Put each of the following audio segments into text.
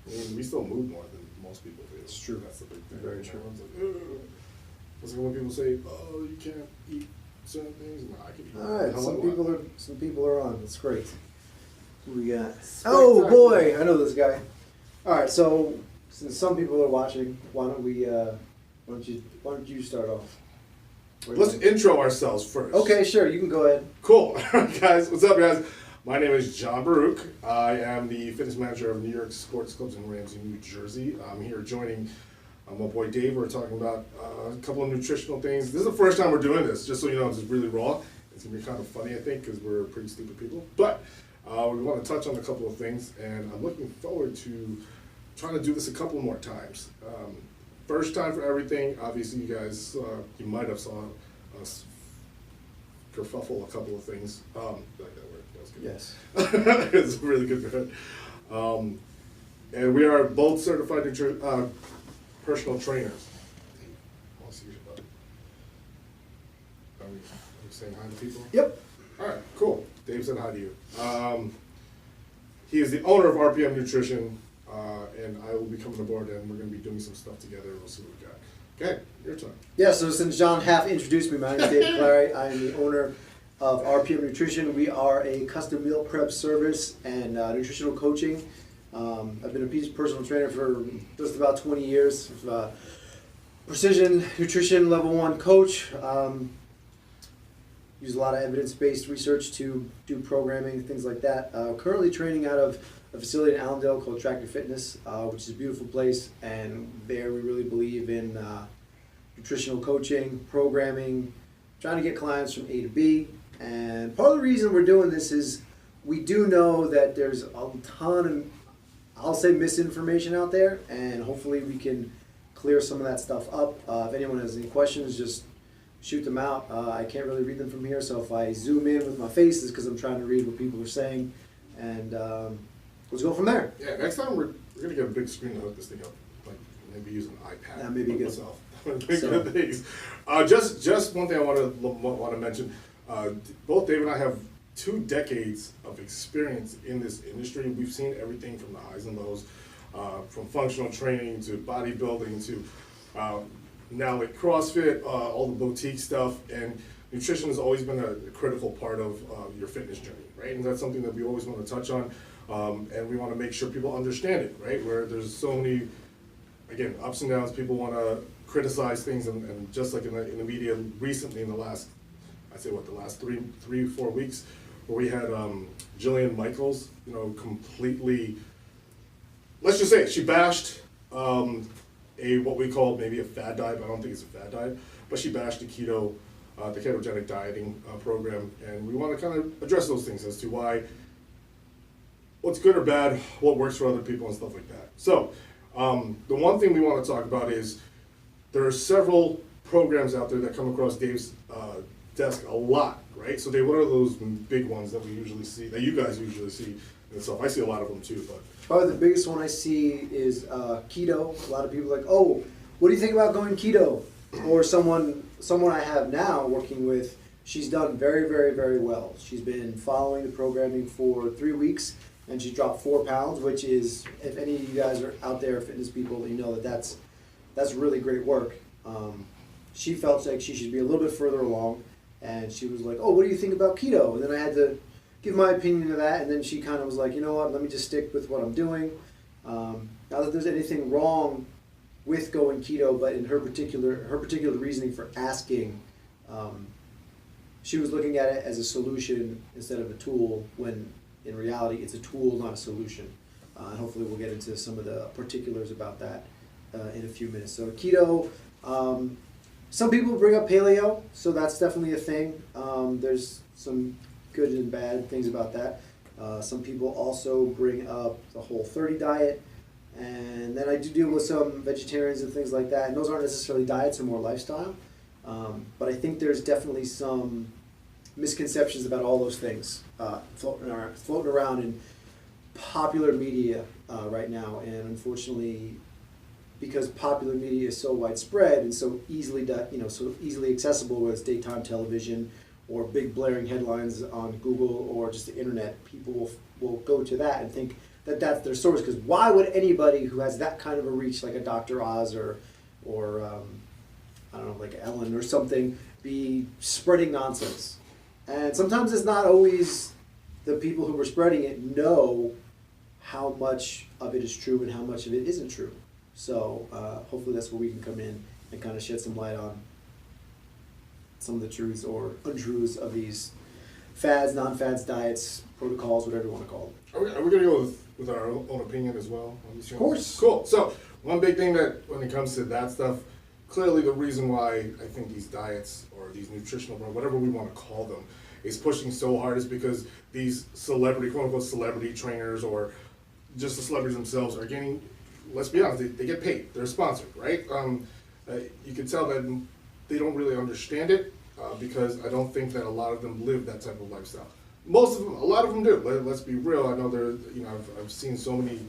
I mean, we still move more than most people do. It's true. That's the big thing. Very true. Everyone's like, ugh. It's like when people say, "Oh, you can't eat certain things." No, I can eat. All right, how I want. some people are on. That's great. Who we got? Oh boy, I know this guy. All right, so since some people are watching, why don't you start off? Let's intro ourselves first. Okay, sure, you can go ahead. Cool. All right, guys, what's up, guys? My name is John Baruch. I am the fitness manager of New York Sports Clubs in Ramsey, New Jersey. I'm here joining my boy Dave. We're talking about a couple of nutritional things. This is the first time we're doing this, just so you know, it's really raw. It's going to be kind of funny, I think, because we're pretty stupid people. But we want to touch on a couple of things, and I'm looking forward to trying to do this a couple more times. First time for everything. Obviously, you guys, you might have saw us kerfuffle a couple of things. Like that word. That was good. Yes. It's a really good word. And we are both certified personal trainers. I want to see your buddy. Are we saying hi to people? Yep. All right, cool. Dave said hi to you. He is the owner of RPM Nutrition, and I will be coming aboard, and we're going to be doing some stuff together. We'll see what we got. Okay, your turn. Yeah, so since John half introduced me, my name is Dave Clary. I am the owner of RPM Nutrition. We are a custom meal prep service and nutritional coaching. I've been a personal trainer for just about 20 years. Precision nutrition level 1 coach. Use a lot of evidence-based research to do programming, things like that. Currently training out of a facility in Allendale called Tractor Fitness, which is a beautiful place, and there we really believe in nutritional coaching, programming, trying to get clients from A to B. And part of the reason we're doing this is we do know that there's a ton of, I'll say, misinformation out there, and hopefully we can clear some of that stuff up. If anyone has any questions, just shoot them out. I can't really read them from here, so if I zoom in with my face, it's because I'm trying to read what people are saying, and let's go from there. Yeah, next time we're going to get a big screen to hook this thing up. Like maybe use an iPad. That may be good. Myself. Good things. Just one thing I want to mention. Both Dave and I have 2 decades of experience in this industry. We've seen everything from the highs and lows, from functional training to bodybuilding to now like CrossFit, all the boutique stuff, and nutrition has always been a critical part of your fitness journey, right? And that's something that we always want to touch on, and we want to make sure people understand it, right? Where there's so many, again, ups and downs. People want to criticize things, and just like in the media recently, in the last, I'd say the last 3-4 weeks, where we had Jillian Michaels, completely, let's just say it, she bashed what we call maybe a fad diet, but I don't think it's a fad diet, but she bashed the ketogenic dieting program, and we want to kind of address those things as to what's good or bad, what works for other people and stuff like that. So the one thing we want to talk about is there are several programs out there that come across Dave's desk a lot, right? So what are those big ones that we usually see, that you guys usually see and stuff? I see a lot of them too, but. Probably the biggest one I see is keto. A lot of people are like, oh, what do you think about going keto? Or someone I have now working with, she's done very, very, very well. She's been following the programming for 3 weeks, and she dropped 4 pounds, which is, if any of you guys are out there, fitness people, you know that's really great work. She felt like she should be a little bit further along, and she was like, oh, what do you think about keto? And then I had to give my opinion of that, and then she kind of was like, you know what, let me just stick with what I'm doing. Not that there's anything wrong with going keto, but in her particular reasoning for asking, she was looking at it as a solution instead of a tool, when in reality it's a tool, not a solution. And hopefully we'll get into some of the particulars about that in a few minutes. So keto, some people bring up paleo, so that's definitely a thing. There's some good and bad things about that. Some people also bring up the Whole30 diet, and then I do deal with some vegetarians and things like that, and those aren't necessarily diets, they're more lifestyle. But I think there's definitely some misconceptions about all those things floating around in popular media right now, and unfortunately, because popular media is so widespread and so easily accessible, whether it's daytime television or big blaring headlines on Google or just the internet, people will go to that and think that that's their source. Because why would anybody who has that kind of a reach, like a Dr. Oz or I don't know, like Ellen or something, be spreading nonsense? And sometimes it's not always the people who are spreading it know how much of it is true and how much of it isn't true. So hopefully that's where we can come in and kind of shed some light on some of the truths or untruths of these fads, non-fads, diets, protocols, whatever you want to call them. Are we going to go with our own opinion as well on these things? Of course. Cool. So one big thing that when it comes to that stuff, clearly the reason why I think these diets or these nutritional, whatever we want to call them, is pushing so hard is because these celebrity, quote unquote, celebrity trainers or just the celebrities themselves are getting, let's be honest, they get paid. They're sponsored, right? You can tell that they don't really understand it because I don't think that a lot of them live that type of lifestyle. Most of them, a lot of them do. Let's be real. I know I've seen so many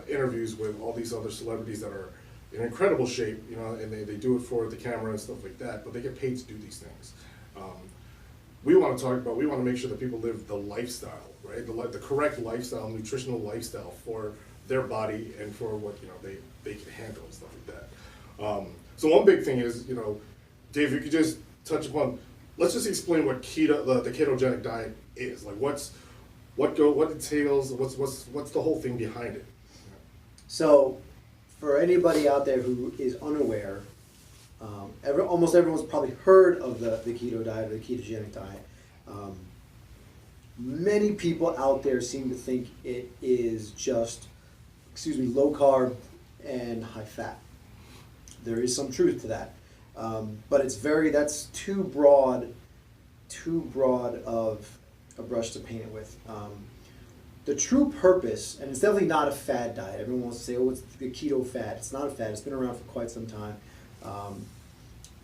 interviews with all these other celebrities that are in incredible shape, and they do it for the camera and stuff like that, but they get paid to do these things. We want to make sure that people live the lifestyle, right? The correct lifestyle, nutritional lifestyle for their body and for what they can handle and stuff like that. So one big thing is, Dave, you could just touch upon. Let's just explain what the ketogenic diet is. Like, what entails? What's the whole thing behind it? So, for anybody out there who is unaware, almost everyone's probably heard of the keto diet or the ketogenic diet. Many people out there seem to think it is just, low carb and high fat. There is some truth to that, but that's too broad of a brush to paint it with. The true purpose, and it's definitely not a fad diet. Everyone wants to say, oh, it's the keto fad. It's not a fad. It's been around for quite some time.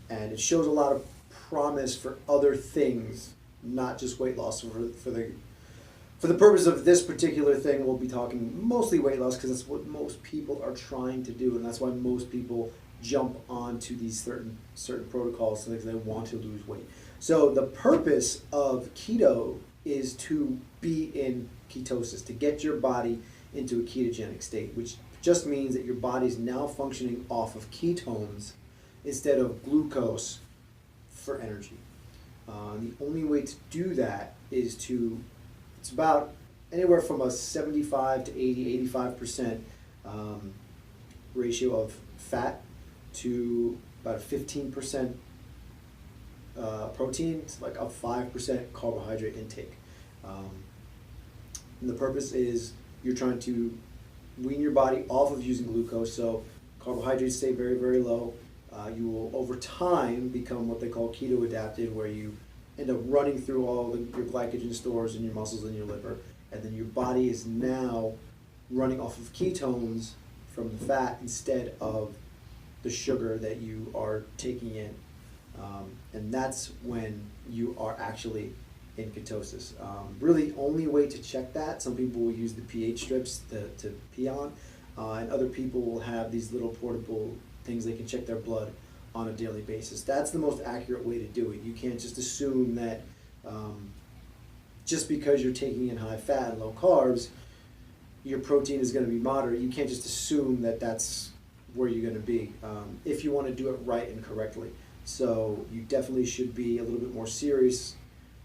And it shows a lot of promise for other things, not just weight loss. For the purpose of this particular thing, we'll be talking mostly weight loss because that's what most people are trying to do, and that's why most people jump onto these certain protocols because they want to lose weight. So the purpose of keto is to be in ketosis, to get your body into a ketogenic state, which just means that your body's now functioning off of ketones instead of glucose for energy. The only way to do that is it's about anywhere from a 75 to 80, 85% ratio of fat to about a 15% protein, it's like a 5% carbohydrate intake. And the purpose is you're trying to wean your body off of using glucose, so carbohydrates stay very, very low. You will, over time, become what they call keto adapted, where you end up running through all your glycogen stores in your muscles and your liver, and then your body is now running off of ketones from the fat instead of the sugar that you are taking in. And that's when you are actually in ketosis. Really, only way to check that, some people will use the pH strips to pee on, and other people will have these little portable things they can check their blood on a daily basis. That's the most accurate way to do it. You can't just assume that just because you're taking in high fat and low carbs, your protein is going to be moderate. You can't just assume that that's where you're going to be if you want to do it right and correctly. So you definitely should be a little bit more serious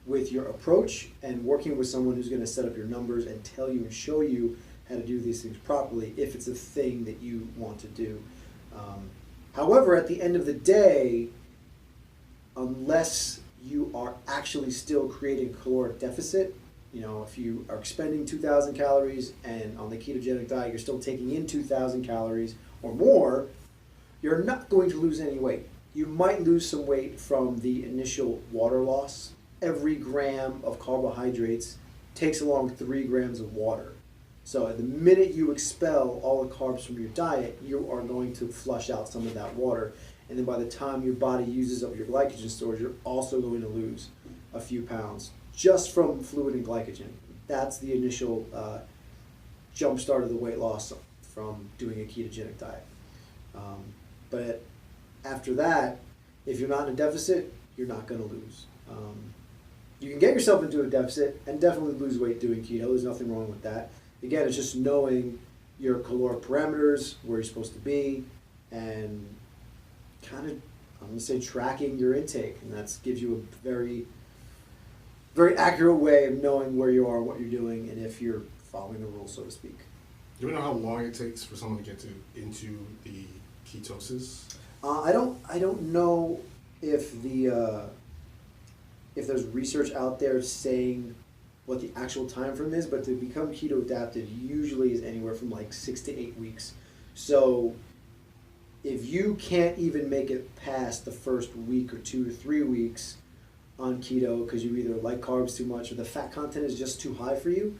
with your approach and working with someone who's going to set up your numbers and tell you and show you how to do these things properly if it's a thing that you want to do. However, at the end of the day, unless you are actually still creating caloric deficit, if you are expending 2,000 calories and on the ketogenic diet you're still taking in 2,000 calories or more, you're not going to lose any weight. You might lose some weight from the initial water loss. Every gram of carbohydrates takes along 3 grams of water. So the minute you expel all the carbs from your diet, you are going to flush out some of that water. And then by the time your body uses up your glycogen stores, you're also going to lose a few pounds just from fluid and glycogen. That's the initial jump start of the weight loss from doing a ketogenic diet. But after that, if you're not in a deficit, you're not going to lose. You can get yourself into a deficit and definitely lose weight doing keto. There's nothing wrong with that. again, it's just knowing your caloric parameters, where you're supposed to be, and kind of, I'm going to say, tracking your intake. And that gives you a very, very accurate way of knowing where you are, what you're doing, and if you're following the rules, so to speak. Do you know how long it takes for someone to get into the ketosis? I don't know if if there's research out there saying what the actual time frame is, but to become keto adapted usually is anywhere from like 6 to 8 weeks. So if you can't even make it past the first week or 2 to 3 weeks on keto because you either like carbs too much or the fat content is just too high for you,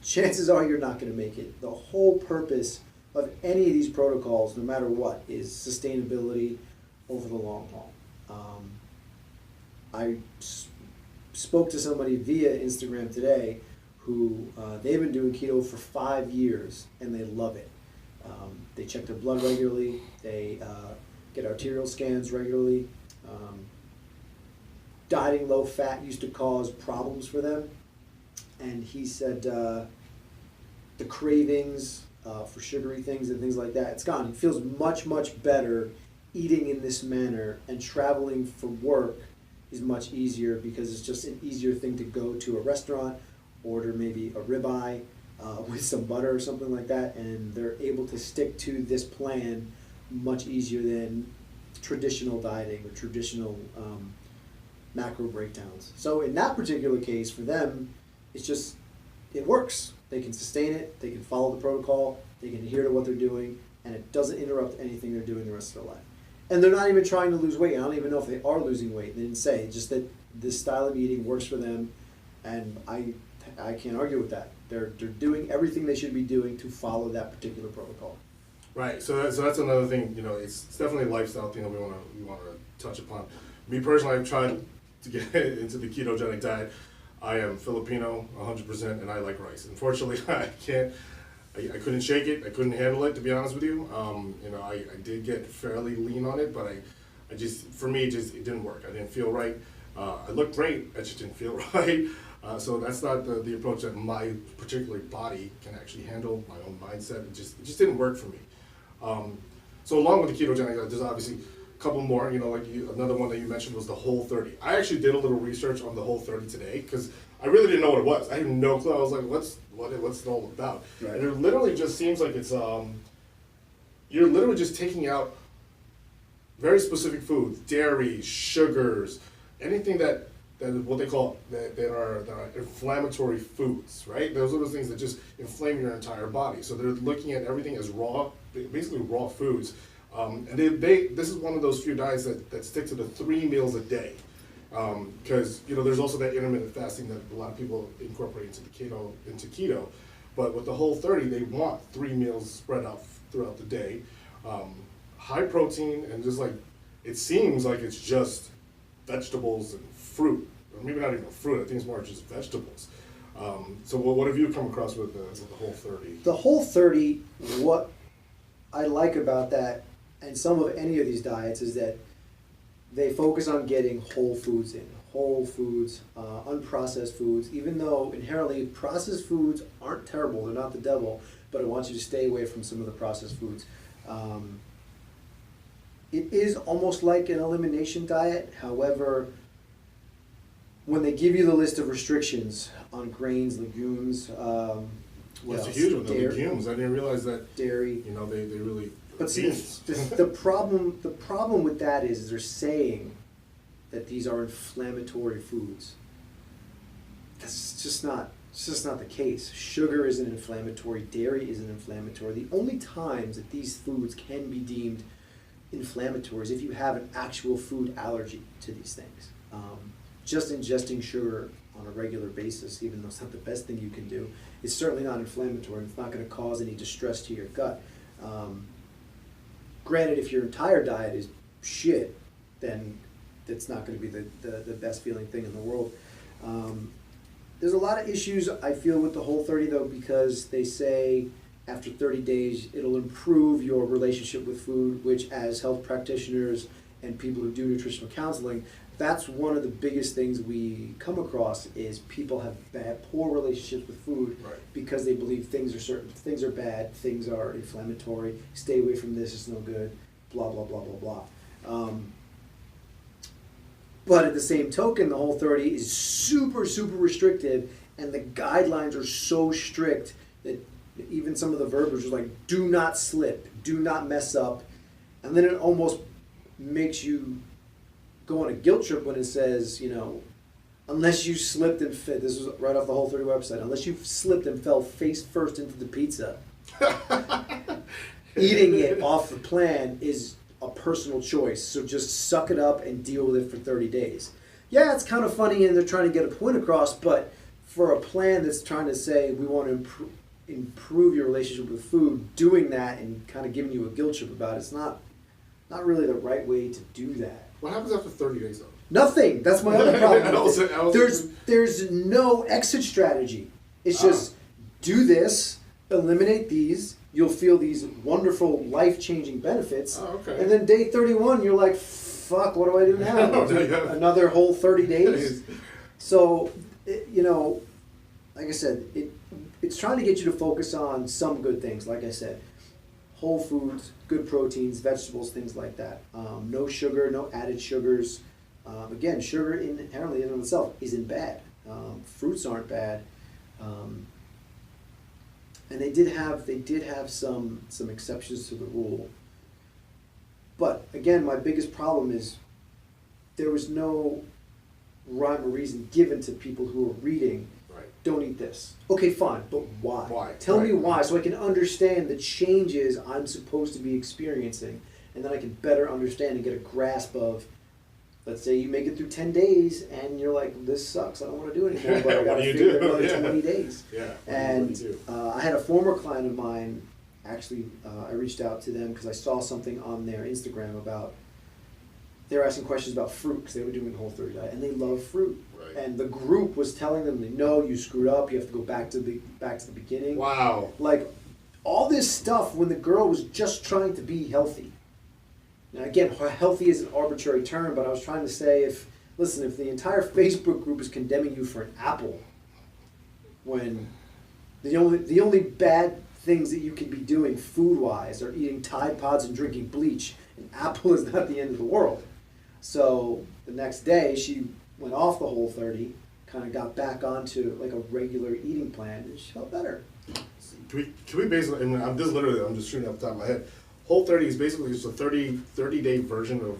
chances are you're not going to make it. The whole purpose of any of these protocols, no matter what, is sustainability over the long haul. I spoke to somebody via Instagram today who they've been doing keto for 5 years and they love it. They check their blood regularly, they get arterial scans regularly. Dieting low fat used to cause problems for them, and he said the cravings for sugary things and things like that, it's gone. He feels much, much better eating in this manner, and traveling for work is much easier because it's just an easier thing to go to a restaurant, order maybe a ribeye with some butter or something like that, and they're able to stick to this plan much easier than traditional dieting or traditional macro breakdowns. So in that particular case, for them, it's just, it works. They can sustain it, they can follow the protocol, they can adhere to what they're doing, and it doesn't interrupt anything they're doing the rest of their life. And they're not even trying to lose weight. I don't even know if they are losing weight. They didn't say, just that this style of eating works for them, and I can't argue with that. They're doing everything they should be doing to follow that particular protocol. Right. So that's another thing. You know, it's definitely a lifestyle thing that we want to touch upon. Me personally, I've tried to get into the ketogenic diet. I am Filipino, 100%, and I like rice. Unfortunately, I couldn't shake it. I couldn't handle it, to be honest with you. You know, I did get fairly lean on it, but I just, for me, it didn't work. I didn't feel right. I looked great. I just didn't feel right. So that's not the approach that my particular body can actually handle. My own mindset, it just didn't work for me. So along with the ketogenic diet, there's obviously a couple more. You know, like another one that you mentioned was the Whole30. I actually did a little research on the Whole30 today because I really didn't know what it was. I had no clue. I was like, what's it all about? Right. And it literally just seems like it's you're literally just taking out very specific foods, dairy, sugars, anything that what they call that are inflammatory foods, right? Those are the things that just inflame your entire body. So they're looking at everything as raw, basically raw foods. And this is one of those few diets that stick to the 3 meals a day. Because you know, there's also that intermittent fasting that a lot of people incorporate into keto. But with the Whole30, they want 3 meals spread out throughout the day, high protein, and just like it seems like it's just vegetables and fruit, or maybe not even fruit. I think it's more just vegetables. So what have you come across with the Whole30? The Whole30, what I like about that, and some of any of these diets, is that they focus on getting whole foods in. Whole foods, unprocessed foods, even though inherently processed foods aren't terrible, they're not the devil, but I want you to stay away from some of the processed foods. It is almost like an elimination diet. However, when they give you the list of restrictions on grains, legumes, it's a huge one, the legumes. I didn't realize that dairy. You know, they really. But see, the problem with that is they're saying that these are inflammatory foods. That's just not the case. Sugar isn't inflammatory. Dairy isn't inflammatory. The only times that these foods can be deemed inflammatory is if you have an actual food allergy to these things. Just ingesting sugar on a regular basis, even though it's not the best thing you can do, is certainly not inflammatory. It's not going to cause any distress to your gut. Granted, if your entire diet is shit, then it's not going to be the best feeling thing in the world. There's a lot of issues I feel with the Whole30 though, because they say after 30 days it'll improve your relationship with food, which as health practitioners and people who do nutritional counseling, that's one of the biggest things we come across is people have poor relationships with food Right. because they believe things are bad, things are inflammatory, stay away from this, it's no good, blah, blah, blah, blah, blah. But at the same token, the Whole30 is super, super restrictive, and the guidelines are so strict that even some of the verbiage is like, do not slip, do not mess up. And then it almost makes you go on a guilt trip when it says, you know, unless you slipped and fit, this was right off the Whole30 website, unless you slipped and fell face first into the pizza, eating it off the plan is a personal choice. So just suck it up and deal with it for 30 days. Yeah, it's kind of funny and they're trying to get a point across, but for a plan that's trying to say we want to improve your relationship with food, doing that and kind of giving you a guilt trip about it's not really the right way to do that. What happens after 30 days though? Nothing. That's my other problem. There's There's no exit strategy. It's just do this, eliminate these, you'll feel these wonderful life-changing benefits. Oh, okay. And then day 31, you're like, fuck, what do I do now? Another whole 30 days? So, you know, like I said, it's trying to get you to focus on some good things, like I said. Whole foods, good proteins, vegetables, things like that. No sugar, no added sugars. Again, sugar inherently in itself isn't bad. Fruits aren't bad. And they did have some exceptions to the rule. But again, my biggest problem is there was no rhyme or reason given to people who are reading. Right. Don't eat this. Okay, fine, but why? Why? Tell me Right. why, so I can understand the changes I'm supposed to be experiencing, and then I can better understand and get a grasp of. Let's say you make it through 10 days and you're like, this sucks, I don't want to do it anymore, but I What got to do you figure do? another Yeah. 20 days. Yeah. And I had a former client of mine, actually, I reached out to them because I saw something on their Instagram about, they were asking questions about fruit because they were doing Whole30 diet and they love fruit. Right. And the group was telling them, no, you screwed up, you have to go back to the beginning. Wow. Like, all this stuff when the girl was just trying to be healthy. Now again, healthy is an arbitrary term, but I was trying to say if the entire Facebook group is condemning you for an apple, when the only bad things that you can be doing food-wise are eating Tide Pods and drinking bleach, an apple is not the end of the world. So the next day she went off the Whole30, kind of got back onto like a regular eating plan, and she felt better. Can we basically, I mean, I'm just shooting off the top of my head. Whole30 is basically just a 30-day version of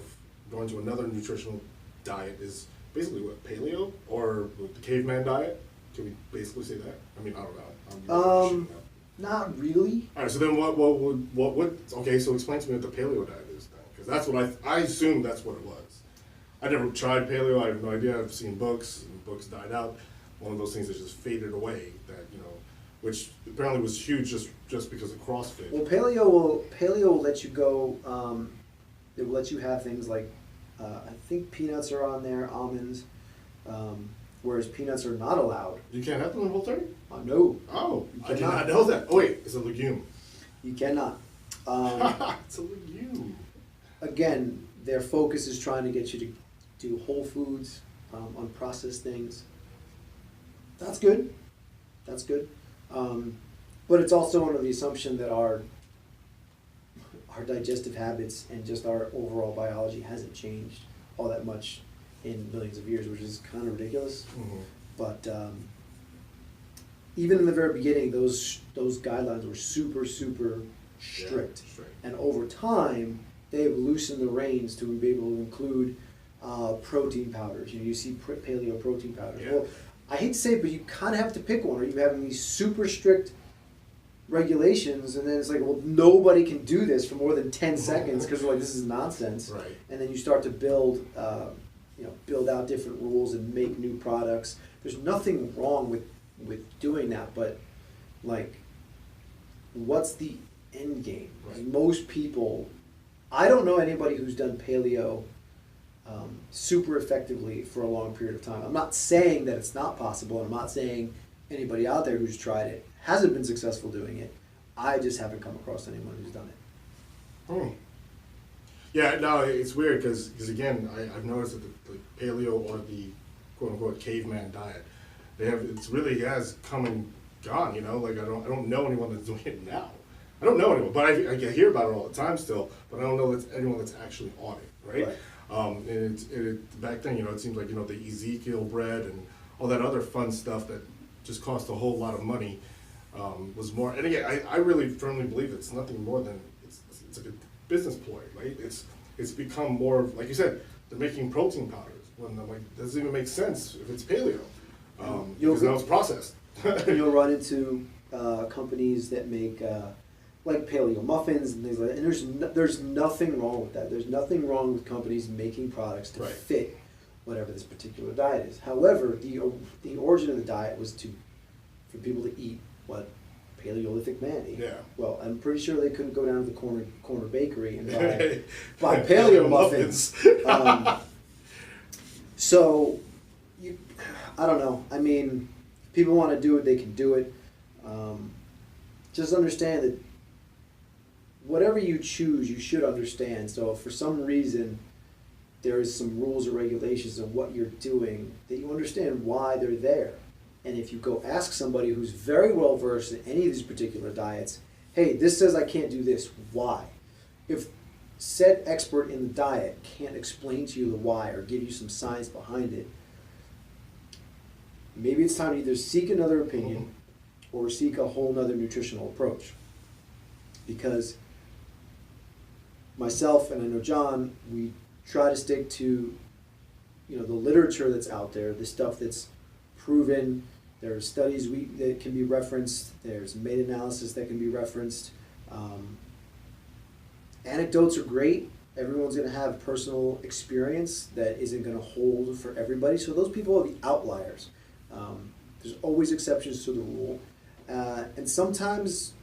going to another nutritional diet. Is basically what, paleo or the caveman diet? Can we basically say that? I mean, I don't know. Not really. All right. So then, what? Okay. So explain to me what the paleo diet is then, because that's what I assume that's what it was. I never tried paleo. I have no idea. I've seen books, and books died out. One of those things that just faded away. That which apparently was huge just because of CrossFit. Well, paleo will let you go. It will let you have things like I think peanuts are on there, almonds, whereas peanuts are not allowed. You can't have them in Whole30? No. Oh, You I did cannot. not know that. Oh wait, it's a legume. You cannot. It's a legume. Again, their focus is trying to get you to do whole foods, unprocessed things. That's good. That's good. But it's also under the assumption that our digestive habits and just our overall biology hasn't changed all that much in millions of years, which is kind of ridiculous. Mm-hmm. But even in the very beginning, those guidelines were super, super strict. Yeah, straight. And over time, they've loosened the reins to be able to include protein powders. You see paleo protein powders. Yeah. Well, I hate to say it, but you kind of have to pick one, or you have these super strict regulations, and then it's like, well, nobody can do this for more than 10 seconds because we're like, this is nonsense. Right. And then you start to build out different rules and make new products. There's nothing wrong with doing that, but like, what's the end game? Right. Most people, I don't know anybody who's done paleo super effectively for a long period of time. I'm not saying that it's not possible, and I'm not saying anybody out there who's tried it hasn't been successful doing it. I just haven't come across anyone who's done it. Yeah, no, it's weird because again, I've noticed that the paleo or the quote unquote caveman diet, it's really has come and gone. You know, like I don't know anyone that's doing it now. I don't know anyone, but I hear about it all the time still. But I don't know that's anyone that's actually on it, right? And back then, it seems like the Ezekiel bread and all that other fun stuff that just cost a whole lot of money was more. And again, I really firmly believe it's nothing more than it's like a business ploy, right? It's become more of, like you said, they're making protein powders when I'm like, it doesn't even make sense if it's paleo because now it's processed. You'll run into companies that make like paleo muffins and things like that, and there's nothing wrong with that. There's nothing wrong with companies making products to fit whatever this particular diet is. However, the origin of the diet was for people to eat what Paleolithic man ate. Yeah. Well, I'm pretty sure they couldn't go down to the corner bakery and buy paleo muffins. So, I don't know. I mean, if people want to do it, they can do it. Just understand that whatever you choose, you should understand. So if for some reason there is some rules or regulations of what you're doing, that you understand why they're there. And if you go ask somebody who's very well versed in any of these particular diets, hey, this says I can't do this, why? If said expert in the diet can't explain to you the why or give you some science behind it, maybe it's time to either seek another opinion or seek a whole nother nutritional approach. Because myself and I know John, we try to stick to the literature that's out there, the stuff that's proven. There are studies that can be referenced. There's meta-analysis that can be referenced. Anecdotes are great. Everyone's going to have personal experience that isn't going to hold for everybody. So those people are the outliers. There's always exceptions to the rule. And sometimes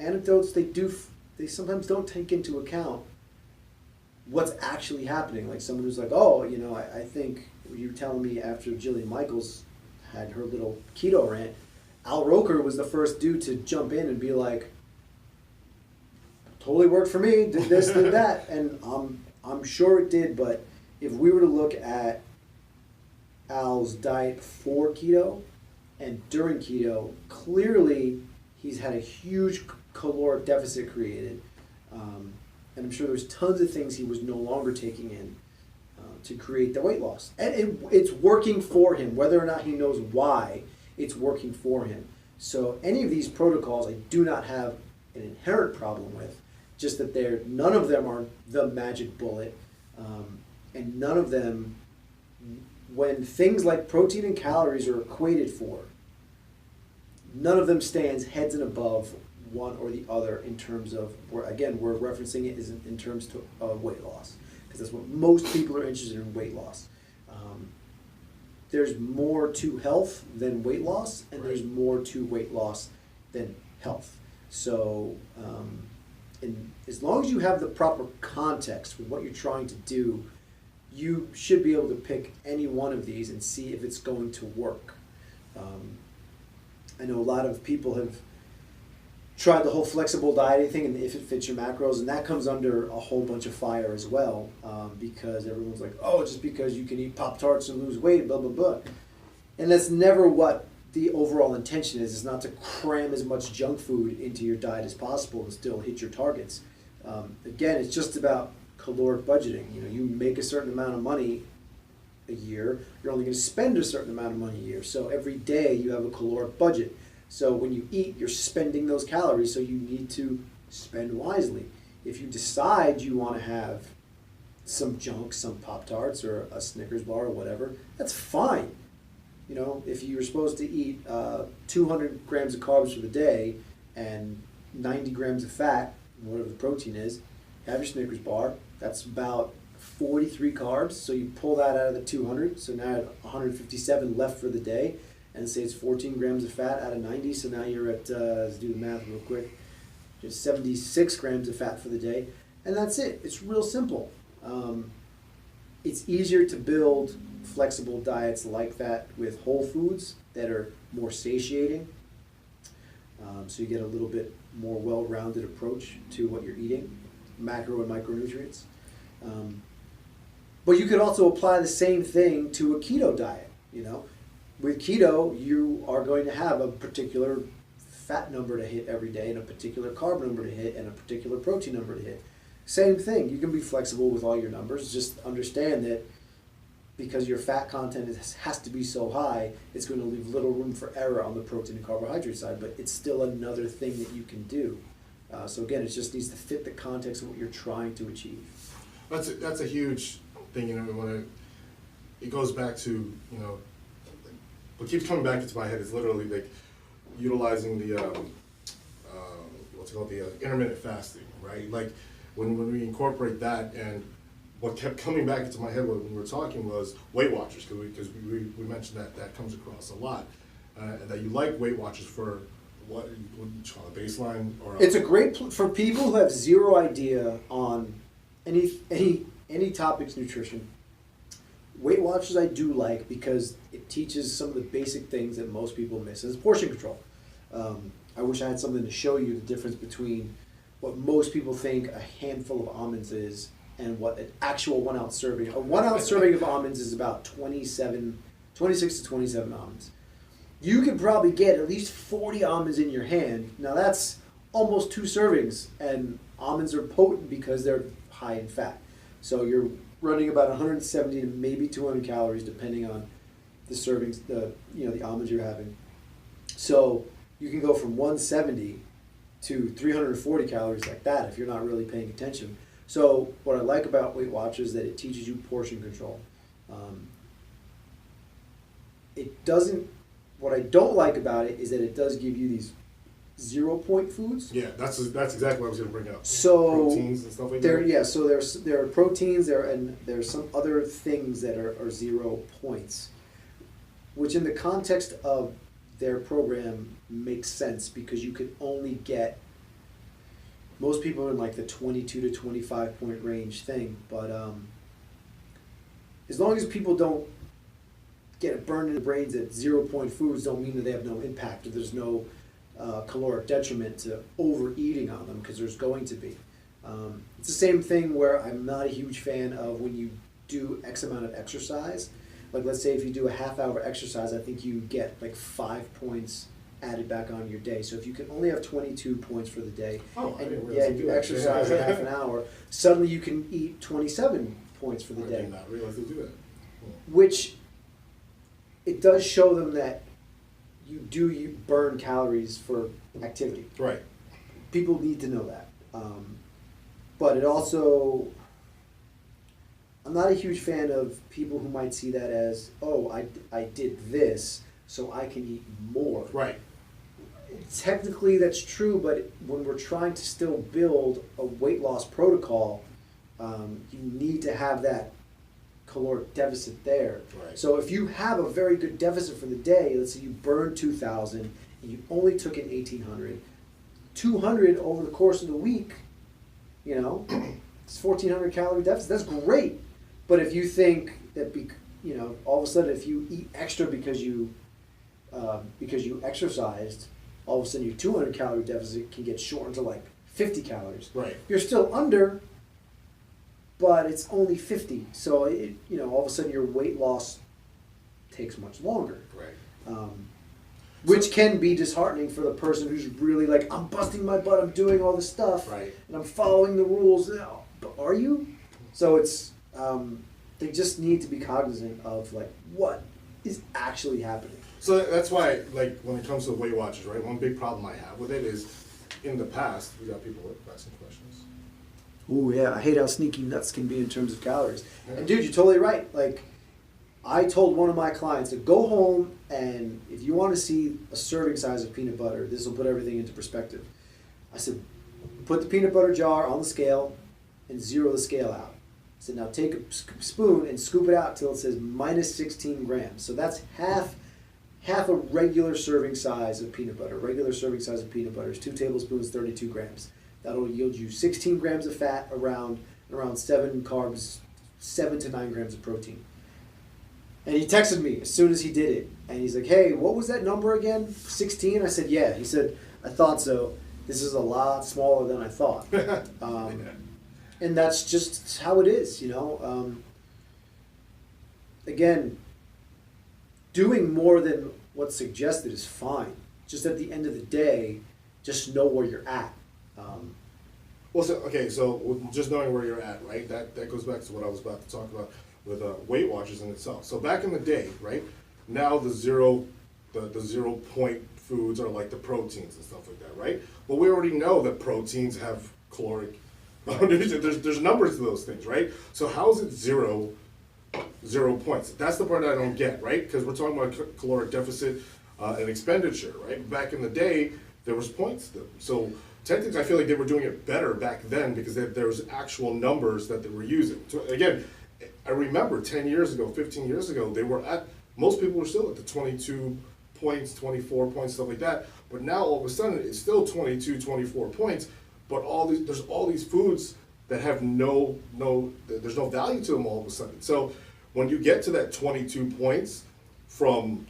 anecdotes, they sometimes don't take into account what's actually happening. Like someone who's like, I think you were telling me after Jillian Michaels had her little keto rant, Al Roker was the first dude to jump in and be like, totally worked for me, did this, did that. And I'm sure it did, but if we were to look at Al's diet before keto and during keto, clearly he's had a huge caloric deficit created. And I'm sure there's tons of things he was no longer taking in to create the weight loss. And it's working for him, whether or not he knows why, it's working for him. So any of these protocols I do not have an inherent problem with, just that none of them are the magic bullet, and none of them, when things like protein and calories are equated for, none of them stands heads and above one or the other in terms of, we're referencing it in terms of weight loss, because that's what most people are interested in, weight loss. There's more to health than weight loss, and there's more to weight loss than health. So, and as long as you have the proper context with what you're trying to do, you should be able to pick any one of these and see if it's going to work. I know a lot of people have tried the whole flexible dieting thing and if it fits your macros, and that comes under a whole bunch of fire as well, because everyone's like, just because you can eat Pop-Tarts and lose weight, blah, blah, blah. And that's never what the overall intention is. It's not to cram as much junk food into your diet as possible and still hit your targets. Again, it's just about caloric budgeting. You make a certain amount of money a year, you're only going to spend a certain amount of money a year. So every day you have a caloric budget. So when you eat, you're spending those calories, so you need to spend wisely. If you decide you want to have some junk, some Pop-Tarts or a Snickers bar or whatever, that's fine. If you're supposed to eat 200 grams of carbs for the day and 90 grams of fat, whatever the protein is, have your Snickers bar. That's about 43 carbs, so you pull that out of the 200, so now you have 157 left for the day, and say it's 14 grams of fat out of 90, so now you're at, let's do the math real quick, just 76 grams of fat for the day, and that's it. It's real simple. It's easier to build flexible diets like that with whole foods that are more satiating, so you get a little bit more well-rounded approach to what you're eating, macro and micronutrients. But you could also apply the same thing to a keto diet. With keto, you are going to have a particular fat number to hit every day and a particular carb number to hit and a particular protein number to hit. Same thing. You can be flexible with all your numbers. Just understand that because your fat content has to be so high, it's going to leave little room for error on the protein and carbohydrate side, but it's still another thing that you can do. So again, it just needs to fit the context of what you're trying to achieve. That's a huge thing, it goes back to, what keeps coming back into my head is literally like utilizing the, what's it called, the intermittent fasting, right? Like when we incorporate that, and what kept coming back into my head when we were talking was Weight Watchers, because we mentioned that comes across a lot, and that you like Weight Watchers for what you call a baseline or it's a great for people who have zero idea on any topics nutrition. Weight Watchers I do like because it teaches some of the basic things that most people miss. It's portion control. I wish I had something to show you the difference between what most people think a handful of almonds is and what an actual 1 ounce serving. A 1 ounce serving of almonds is about 26 to 27 almonds. You could probably get at least 40 almonds in your hand. Now that's almost 2 servings, and almonds are potent because they're high in fat. So you're running about 170 to maybe 200 calories depending on the servings, the almonds you're having. So you can go from 170 to 340 calories like that if you're not really paying attention. So what I like about Weight Watchers is that it teaches you portion control. What I don't like about it is that it does give you these 0-point foods. Yeah, that's exactly what I was going to bring up. So proteins and stuff like that. Yeah, so there are proteins and there's some other things that are 0 points, which in the context of their program makes sense because you could only get most people in like the 22 to 25 point range thing, but as long as people don't get it burned in the brains that 0-point foods don't mean that they have no impact or there's no caloric detriment to overeating on them, because there's going to be. It's the same thing where I'm not a huge fan of when you do X amount of exercise. Like let's say if you do a half-hour exercise, I think you get like 5 points added back on your day. So if you can only have 22 points for the day, and you exercise a half an hour, suddenly you can eat 27 points for the day. I did not realize they do that. Which it does show them that you burn calories for activity. Right. People need to know that. But it also, I'm not a huge fan of people who might see that as, oh, I did this, so I can eat more. Right. Technically that's true, but when we're trying to still build a weight loss protocol, you need to have that caloric deficit there. Right. So if you have a very good deficit for the day, let's say you burned 2,000 and you only took in 1,800, 200 over the course of the week, it's 1,400 calorie deficit. That's great. But if you think that, all of a sudden if you eat extra because you exercised, all of a sudden your 200 calorie deficit can get shortened to like 50 calories. Right. You're still under, but it's only 50. So all of a sudden your weight loss takes much longer. Right. Which can be disheartening for the person who's really like, I'm busting my butt, I'm doing all this stuff, Right. and I'm following the rules. But are you? So it's they just need to be cognizant of like what is actually happening. So that's why, like, when it comes to Weight Watchers, right, one big problem I have with it is, in the past, we got people asking questions. Oh yeah, I hate how sneaky nuts can be in terms of calories. Yeah. And dude, you're totally right. Like, I told one of my clients to go home and if you want to see a serving size of peanut butter, this will put everything into perspective. I said, put the peanut butter jar on the scale and zero the scale out. I said, now take a spoon and scoop it out till it says minus 16 grams. So that's half a regular serving size of peanut butter. Regular serving size of peanut butter is 2 tablespoons, 32 grams. That'll yield you 16 grams of fat, around 7 carbs, 7 to 9 grams of protein. And he texted me as soon as he did it. And he's like, hey, what was that number again? 16? I said, yeah. He said, I thought so. This is a lot smaller than I thought. And that's just how it is, again, doing more than what's suggested is fine. Just at the end of the day, just know where you're at. Well, so with just knowing where you're at, right? That goes back to what I was about to talk about with Weight Watchers in itself. So back in the day, right? Now the 0 point foods are like the proteins and stuff like that, right? Well, we already know that proteins have caloric. there's numbers to those things, right? So how is it 0 points? That's the part I don't get, right? Because we're talking about caloric deficit and expenditure, right? Back in the day, there was points. So technically, I feel like they were doing it better back then because there was actual numbers that they were using. So again, I remember 10 years ago, 15 years ago, most people were still at the 22 points, 24 points, stuff like that. But now all of a sudden, it's still 22, 24 points. But there's all these foods that have there's no value to them all of a sudden. So when you get to that 22 points from,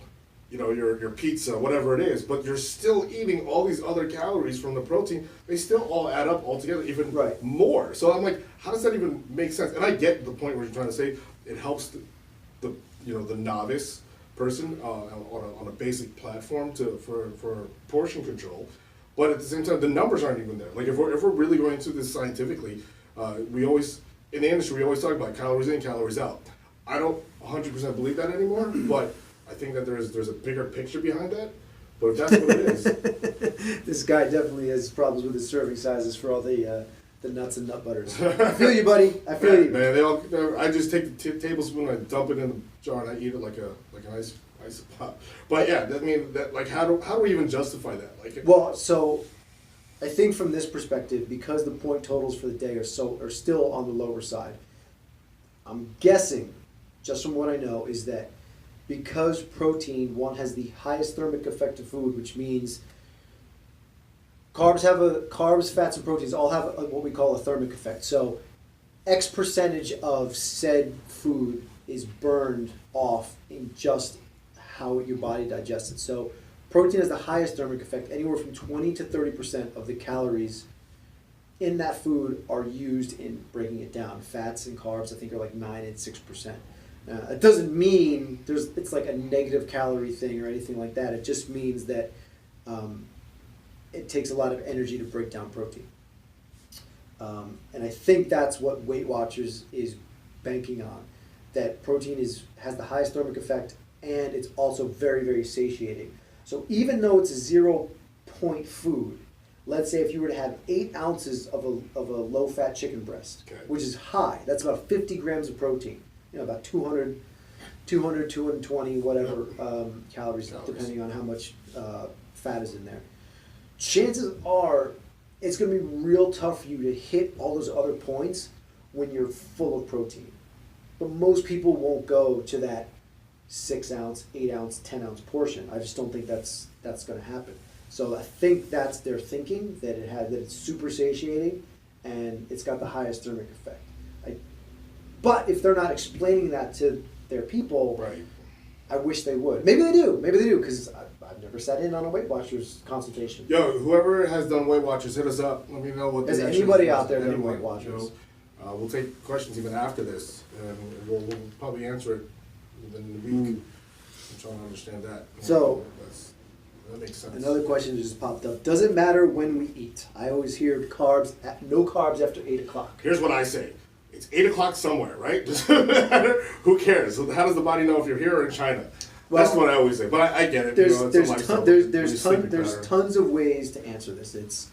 your pizza, whatever it is, but you're still eating all these other calories from the protein, they still all add up altogether, even more. So I'm like, how does that even make sense? And I get the point where you're trying to say it helps the novice person on a basic platform for portion control. But at the same time, the numbers aren't even there. Like if we're really going into this scientifically, in the industry, we always talk about calories in, calories out. I don't 100% believe that anymore, but I think that there's a bigger picture behind that. But if that's what it is, this guy definitely has problems with his serving sizes for all the nuts and nut butters. I feel you, buddy. I feel you. Man, I just take the tablespoon, I dump it in the jar, and I eat it like an ice pop. But yeah, how do we even justify that? Well, so I think from this perspective, because the point totals for the day are still on the lower side, I'm guessing, just from what I know, is that because protein, one, has the highest thermic effect of food, which means carbs, fats, and proteins all have what we call a thermic effect. So X percentage of said food is burned off in just how your body digests it. So protein has the highest thermic effect. Anywhere from 20 to 30% of the calories in that food are used in breaking it down. Fats and carbs, I think, are like 9 and 6%. It doesn't mean it's like a negative calorie thing or anything like that. It just means that it takes a lot of energy to break down protein. And I think that's what Weight Watchers is banking on, that protein has the highest thermic effect, and it's also very, very satiating. So even though it's a 0 point food, let's say if you were to have 8 ounces of a low-fat chicken breast, which is high, that's about 50 grams of protein, about 200, 220, whatever calories, depending on how much fat is in there. Chances are it's going to be real tough for you to hit all those other points when you're full of protein. But most people won't go to that 6 ounce, 8 ounce, 10 ounce portion. I just don't think that's going to happen. So I think that's their thinking, that it's super satiating and it's got the highest thermic effect. But if they're not explaining that to their people, right, I wish they would. Maybe they do, because I've never sat in on a Weight Watchers consultation. Yo, whoever has done Weight Watchers, hit us up. Let me know what. Is anybody out there done Weight Watchers? We'll take questions even after this, and we'll probably answer it within the week. I'm trying to understand that. So that makes sense. Another question just popped up. Does it matter when we eat? I always hear no carbs after 8 o'clock. Here's what I say. It's 8 o'clock somewhere, right? Who cares? How does the body know if you're here or in China? Well, that's what I always say. But I get it. There's tons of ways to answer this. It's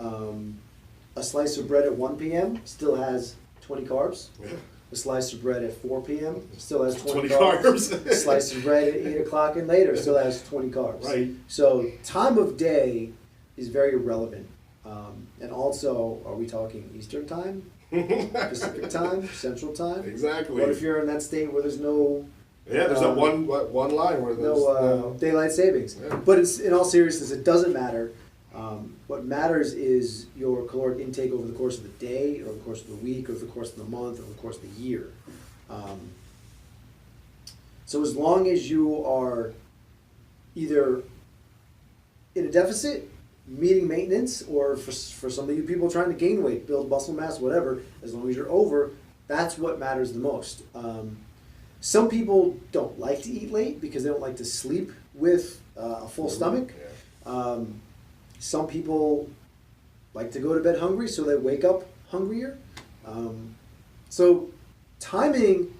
a slice of bread at 1 p.m. still has 20 carbs. Yeah. A slice of bread at 4 p.m. still has 20 carbs. A slice of bread at 8 o'clock and later still has 20 carbs. Right. So time of day is very irrelevant. And also, are we talking Eastern time? Pacific time, Central time. Exactly. What if you're in that state where there's no? Yeah, there's that one line where there's no daylight savings. Yeah. But in all seriousness, it doesn't matter. What matters is your caloric intake over the course of the day, or the course of the week, or the course of the month, or the course of the year. So as long as you are either in a deficit, meeting maintenance, or for some of you people trying to gain weight, build muscle mass, whatever, as long as you're over, that's what matters the most. Some people don't like to eat late because they don't like to sleep with a full stomach. Some people like to go to bed hungry, so they wake up hungrier. So timing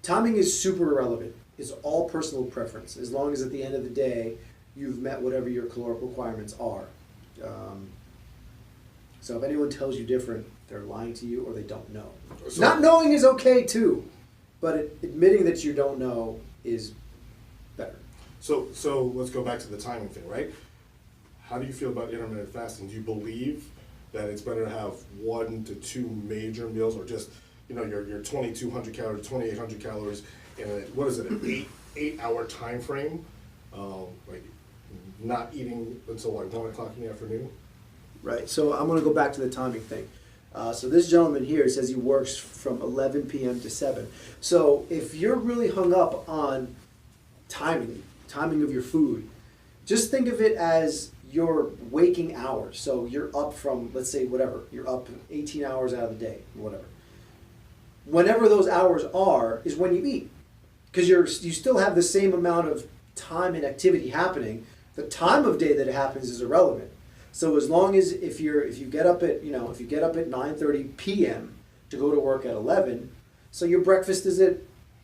is super irrelevant. It's all personal preference, as long as at the end of the day you've met whatever your caloric requirements are. So if anyone tells you different, they're lying to you or they don't know. So, Not knowing is okay too, but admitting that you don't know is better. So let's go back to the timing thing, right? How do you feel about intermittent fasting? Do you believe that it's better to have 1 to 2 major meals, or just, you know, your 2,200 calories, 2,800 calories, and what is it, an 8-hour time frame? Like not eating until like 1 o'clock in the afternoon? Right, so I'm going to go back to the timing thing. So this gentleman here says he works from 11 p.m. to 7. So if you're really hung up on timing of your food, just think of it as your waking hours. So you're up from, let's say, whatever, you're up 18 hours out of the day, whatever. Whenever those hours are is when you eat, because you still have the same amount of time and activity happening. The time of day that it happens is irrelevant. So as long as if you get up at 9:30 p.m. to go to work at 11, so your breakfast is at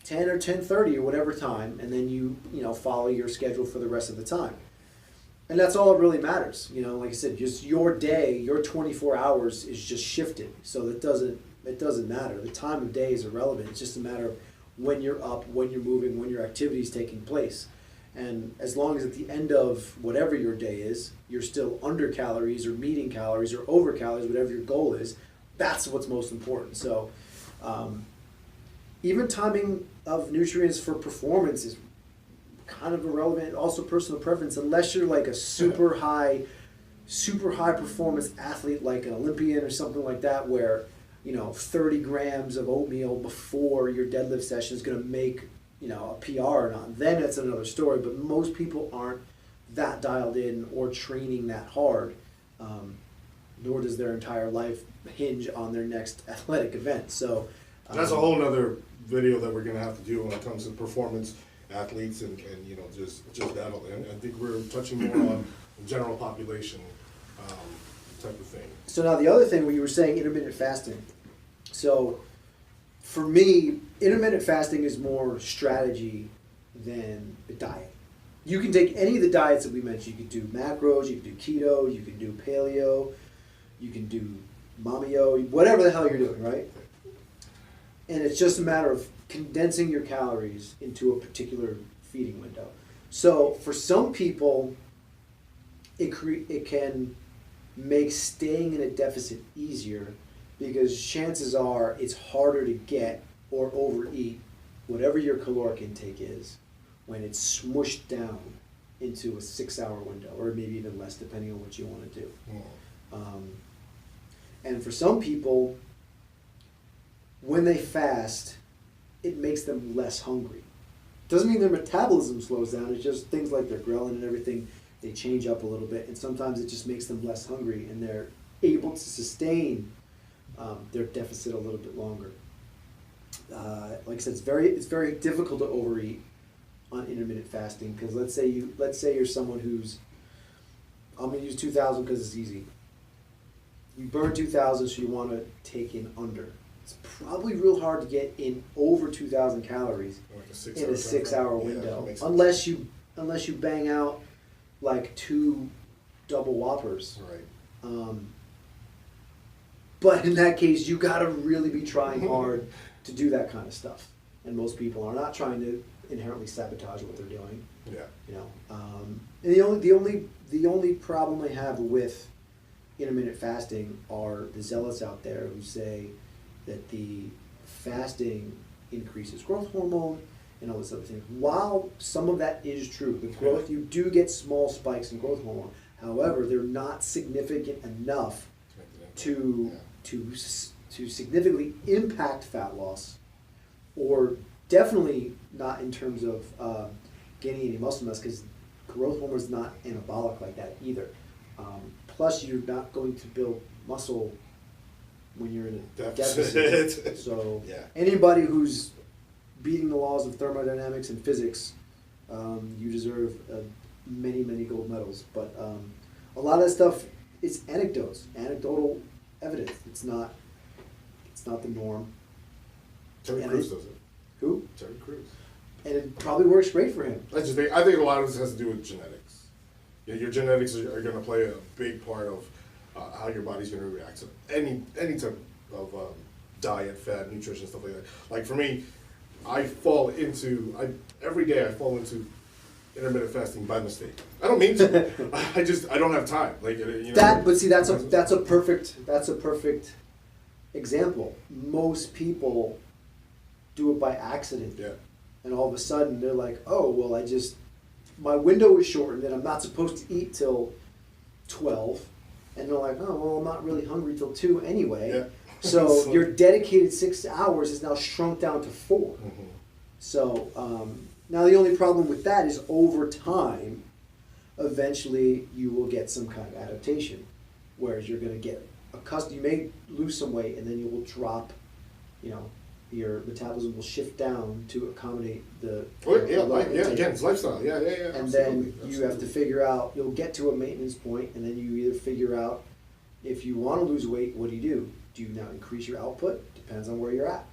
10 or 10:30 or whatever time, and then you follow your schedule for the rest of the time. And that's all that really matters. Like I said, just your day, your 24 hours is just shifted. So it doesn't matter. The time of day is irrelevant. It's just a matter of when you're up, when you're moving, when your activity is taking place. And as long as at the end of whatever your day is, you're still under calories or meeting calories or over calories, whatever your goal is, that's what's most important. So even timing of nutrients for performance is kind of irrelevant, also personal preference, unless you're like a super high performance athlete like an Olympian or something like that, where 30 grams of oatmeal before your deadlift session is going to make a PR or not. Then it's another story. But most people aren't that dialed in or training that hard, nor does their entire life hinge on their next athletic event. So that's a whole nother video that we're going to have to do when it comes to performance athletes and just that. And I think we're touching more on the general population type of thing. So now the other thing, when you were saying intermittent fasting, so for me, intermittent fasting is more strategy than a diet. You can take any of the diets that we mentioned. You can do macros, you can do keto, you can do paleo, you can do mamio, whatever the hell you're doing, right? And it's just a matter of condensing your calories into a particular feeding window. So for some people, it can make staying in a deficit easier, because chances are it's harder to get or overeat whatever your caloric intake is when it's smushed down into a 6-hour window, or maybe even less, depending on what you want to do. And for some people, when they fast, it makes them less hungry. Doesn't mean their metabolism slows down. It's just things like their ghrelin and everything, they change up a little bit, and sometimes it just makes them less hungry, and they're able to sustain their deficit a little bit longer. Like I said, it's very difficult to overeat on intermittent fasting, because let's say you're someone who's, I'm going to use 2,000 because it's easy. You burn 2,000, so you want to take in under. It's probably real hard to get in over 2,000 calories like in a 6-hour window, yeah, unless you bang out like 2 double Whoppers. Right. But in that case, you got to really be trying hard to do that kind of stuff, and most people are not trying to inherently sabotage what they're doing. Yeah. And the only problem I have with intermittent fasting are the zealots out there who say that the fasting increases growth hormone and all this other thing. While some of that is true, the growth, you do get small spikes in growth hormone. However, they're not significant enough to significantly impact fat loss, or definitely not in terms of gaining any muscle mass, because growth hormone is not anabolic like that either. Plus, you're not going to build muscle when you're in a Deficit. deficit. So Yeah. anybody who's beating the laws of thermodynamics and physics, you deserve many, many gold medals. But a lot of that stuff is anecdotal evidence. It's not the norm. Terry And Crews does it. Who? Terry Crews. And it probably works great for him. I think a lot of this has to do with genetics. Your genetics are going to play a big part of how your body's going to react to any type of diet, fad, nutrition, stuff like that. Like for me, every day I fall into intermittent fasting by mistake. I don't mean to. I don't have time. Like But see, that's a perfect example. Most people do it by accident. Yeah. And all of a sudden they're like, oh, well, my window is shortened and I'm not supposed to eat till 12. And they're like, oh, well, I'm not really hungry till 2 anyway. Yeah. So your dedicated 6 hours is now shrunk down to 4. Mm-hmm. So now the only problem with that is over time, eventually you will get some kind of adaptation. Whereas you're going to get accustomed, you may lose some weight and then you will drop, your metabolism will shift down to accommodate the again, it's lifestyle. Yeah. And then you have to figure out, you'll get to a maintenance point, and then you either figure out if you want to lose weight, what do? Do you now increase your output? Depends on where you're at.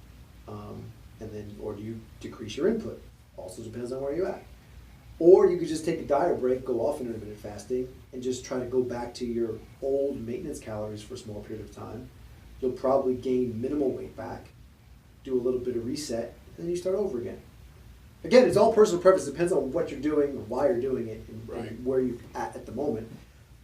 Or do you decrease your input? Also depends on where you're at. Or you could just take a diet break, go off intermittent fasting, and just try to go back to your old maintenance calories for a small period of time. You'll probably gain minimal weight back, do a little bit of reset, and then you start over again. Again, it's all personal preference. It depends on what you're doing, or why you're doing it, and where you're at the moment.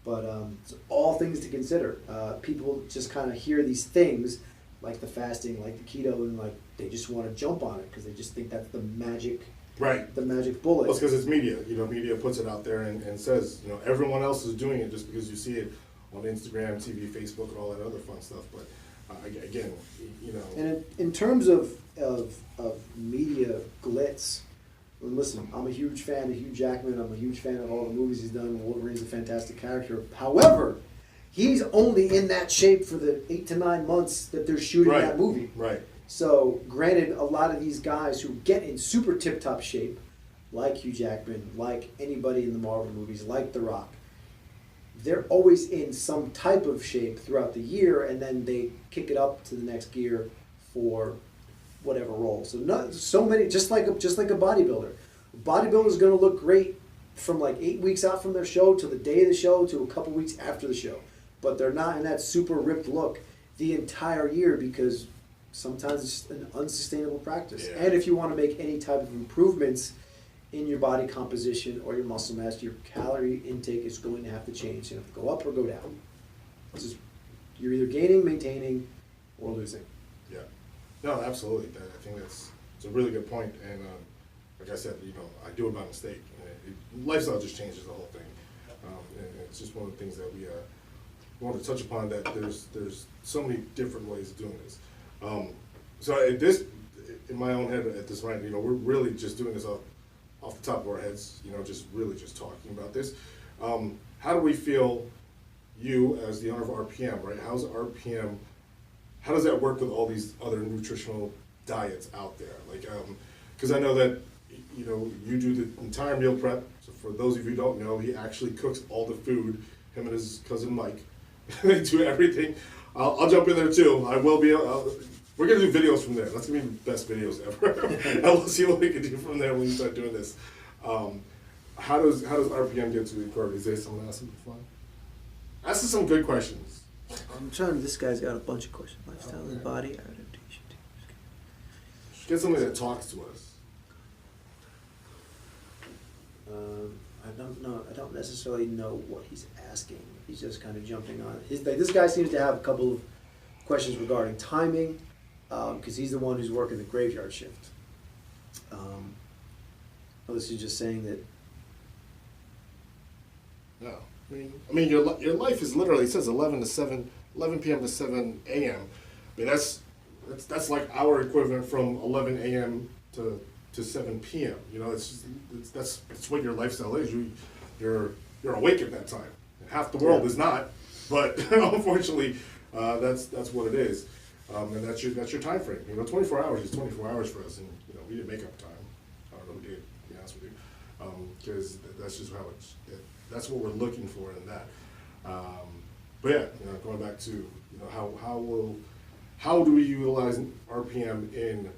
But it's all things to consider. People just kind of hear these things, like the fasting, like the keto, and like they just want to jump on it because they just think that's the magic, the magic bullet. Well, it's because it's media. Media puts it out there and says, everyone else is doing it just because you see it on Instagram, TV, Facebook, and all that other fun stuff. But again, And in terms of media glitz, and listen, I'm a huge fan of Hugh Jackman. I'm a huge fan of all the movies he's done. Wolverine's a fantastic character. However, he's only in that shape for the 8 to 9 months that they're shooting that movie. Right. So, granted, a lot of these guys who get in super tip-top shape, like Hugh Jackman, like anybody in the Marvel movies, like The Rock, they're always in some type of shape throughout the year, and then they kick it up to the next gear for whatever role. So many, just like a bodybuilder. A bodybuilder is going to look great from like 8 weeks out from their show to the day of the show to a couple weeks after the show, but they're not in that super ripped look the entire year because sometimes it's an unsustainable practice. Yeah. And if you want to make any type of improvements in your body composition or your muscle mass, your calorie intake is going to have to change. You have to go up or go down. You're either gaining, maintaining, or losing. Yeah. No, absolutely. I think it's a really good point. And like I said, I do it by mistake. Lifestyle just changes the whole thing. And it's just one of the things that we want to touch upon, that there's so many different ways of doing this. So in my own head at this point, we're really just doing this off the top of our heads, just talking about this. How do we feel, you as the owner of RPM, right? How's RPM, how does that work with all these other nutritional diets out there? Like, because I know that, you do the entire meal prep. So for those of you who don't know, he actually cooks all the food, him and his cousin Mike. They do everything. I'll jump in there too. I will be, we're going to do videos from there. That's going to be the best videos ever. And we'll see what we can do from there when we start doing this. How does RPM get to record? Is there something else fun? Ask us some good questions. I'm trying. This guy's got a bunch of questions. Lifestyle and body adaptation. Get somebody that talks to us. I don't know. I don't necessarily know what he's asking. He's just kind of jumping on it. This guy seems to have a couple of questions regarding timing, because he's the one who's working the graveyard shift. This is just saying that. No, I mean your life is literally, it says 11 p.m. to 7 a.m. I mean that's like our equivalent from 11 a.m. to 7 p.m. That's what your lifestyle is. You're awake at that time. half the world Yeah. is not, but unfortunately, that's what it is. And that's your time frame. 24 hours is 24 hours for us, and we didn't make up time. I don't know who did, to be honest with you, because that's just how that's what we're looking for in that. But yeah, going back to how do we utilize RPM in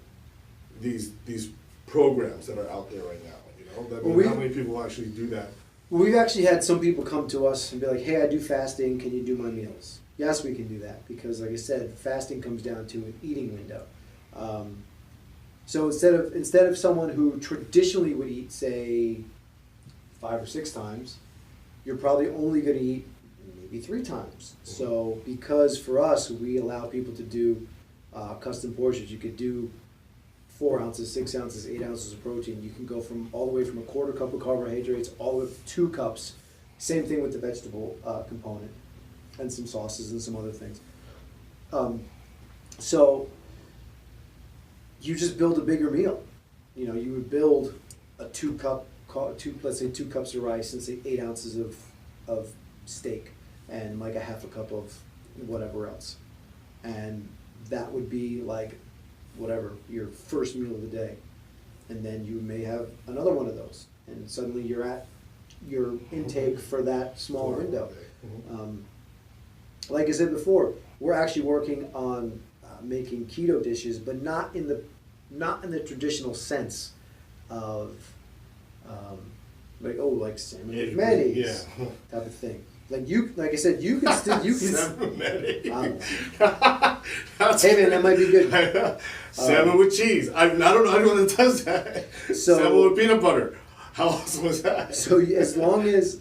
these programs that are out there right now? How many people actually do that? We've actually had some people come to us and be like, hey, I do fasting, can you do my meals? Yes, we can do that, because like I said, fasting comes down to an eating window. So instead of someone who traditionally would eat, say, 5 or 6 times, you're probably only going to eat maybe 3 times. So because for us, we allow people to do custom portions. You could do 4 ounces, 6 ounces, 8 ounces of protein. You can go all the way from a quarter cup of carbohydrates all the way up to 2 cups. Same thing with the vegetable component, and some sauces and some other things. So you just build a bigger meal. You would build a 2 cups of rice and say 8 ounces of steak and like a half a cup of whatever else. And that would be like whatever, your first meal of the day. And then you may have another one of those. And suddenly you're at your intake for that small window. Like I said before, we're actually working on making keto dishes, but not in the traditional sense of like salmon with mayonnaise type of thing. Like I said, you can still salmon mayonnaise. Hey man, that might be good. Salmon with cheese. I don't know anyone that does that. Salmon with peanut butter. How awesome was that? So as long as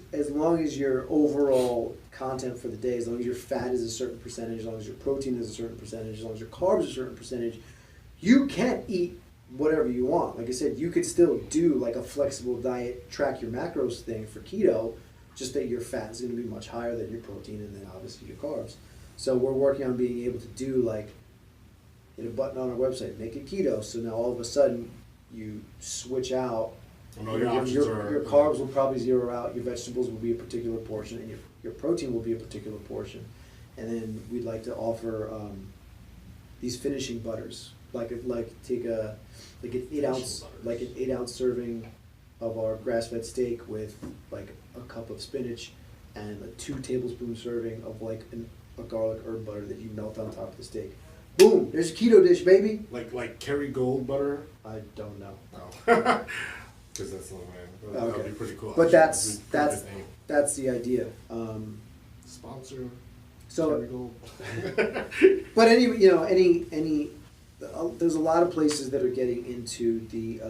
your overall content for the day, as long as your fat is a certain percentage, as long as your protein is a certain percentage, as long as your carbs are a certain percentage, you can eat whatever you want. Like I said, you could still do like a flexible diet, track your macros thing for keto, just that your fat is going to be much higher than your protein and then obviously your carbs. So we're working on being able to do hit a button on our website, make it keto. So now all of a sudden you switch out. And all your carbs will probably zero out. Your vegetables will be a particular portion, and your protein will be a particular portion. And then we'd like to offer these finishing butters, take an 8 ounce serving of our grass-fed steak with like a cup of spinach, and a 2 tablespoon serving of a garlic herb butter that you melt on top of the steak. Boom! There's a keto dish, baby. Like Kerrygold butter. I don't know. No. Because that's the man. That would be pretty cool. But actually. that's the idea. Sponsor. So, but any there's a lot of places that are getting into the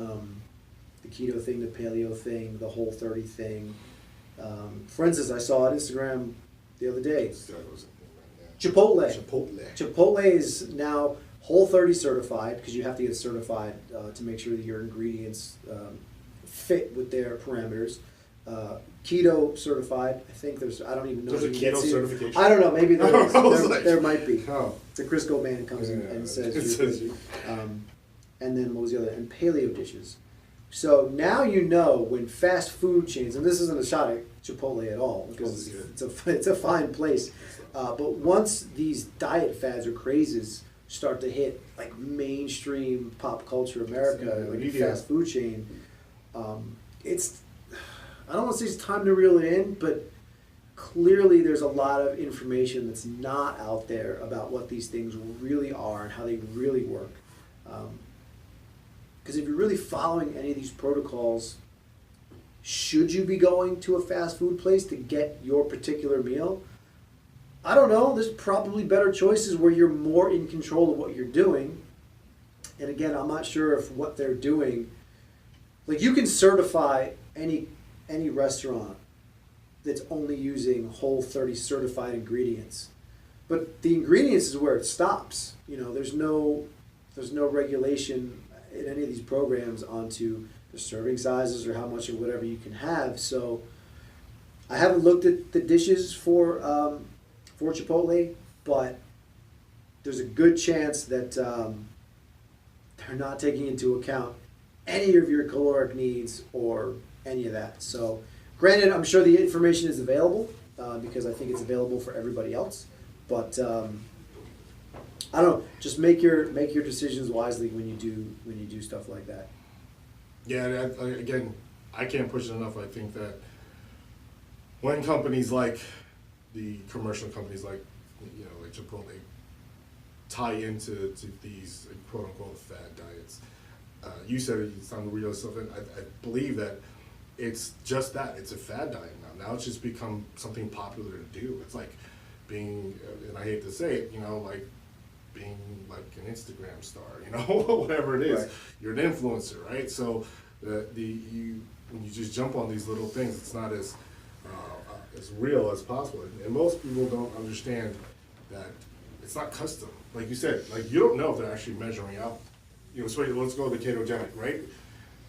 keto thing, the paleo thing, the Whole30 thing. For instance, I saw on Instagram the other day, Chipotle is now Whole30 certified, because you have to get certified to make sure that your ingredients fit with their parameters. Keto certified. I think I don't even know. There's a keto certification? I don't know. Maybe there is. Like, there might be. Oh. The Crisco band comes in and says you're good. And then what was the other? And paleo dishes. So now when fast food chains, and this isn't a shot at Chipotle at all, because it's a fine place. But once these diet fads or crazes start to hit like mainstream pop culture America, like a fast food chain, I don't want to say it's time to reel it in, but clearly there's a lot of information that's not out there about what these things really are and how they really work. Because if you're really following any of these protocols, should you be going to a fast food place to get your particular meal? I don't know. There's probably better choices where you're more in control of what you're doing. And again, I'm not sure if what they're doing, like you can certify any restaurant that's only using Whole30 certified ingredients, but the ingredients is where it stops. There's no regulation in any of these programs onto the serving sizes or how much of whatever you can have. So I haven't looked at the dishes for Chipotle, but there's a good chance that they're not taking into account any of your caloric needs or any of that. So granted, I'm sure the information is available. because I think it's available for everybody else. But I don't know. Just make your decisions wisely when you do stuff like that. Yeah, again, I can't push it enough. I think that when companies like the commercial companies like like Chipotle tie into these quote unquote fad diets, you said it's on the real stuff, and I believe that it's just that it's a fad diet now. Now it's just become something popular to do. It's like being, and I hate to say it, like being like an Instagram star, whatever it is. Right. You're an influencer, right? So when you just jump on these little things, it's not as real as possible. And most people don't understand that it's not custom. Like you said, like you don't know if they're actually measuring out. So let's go to the ketogenic, right?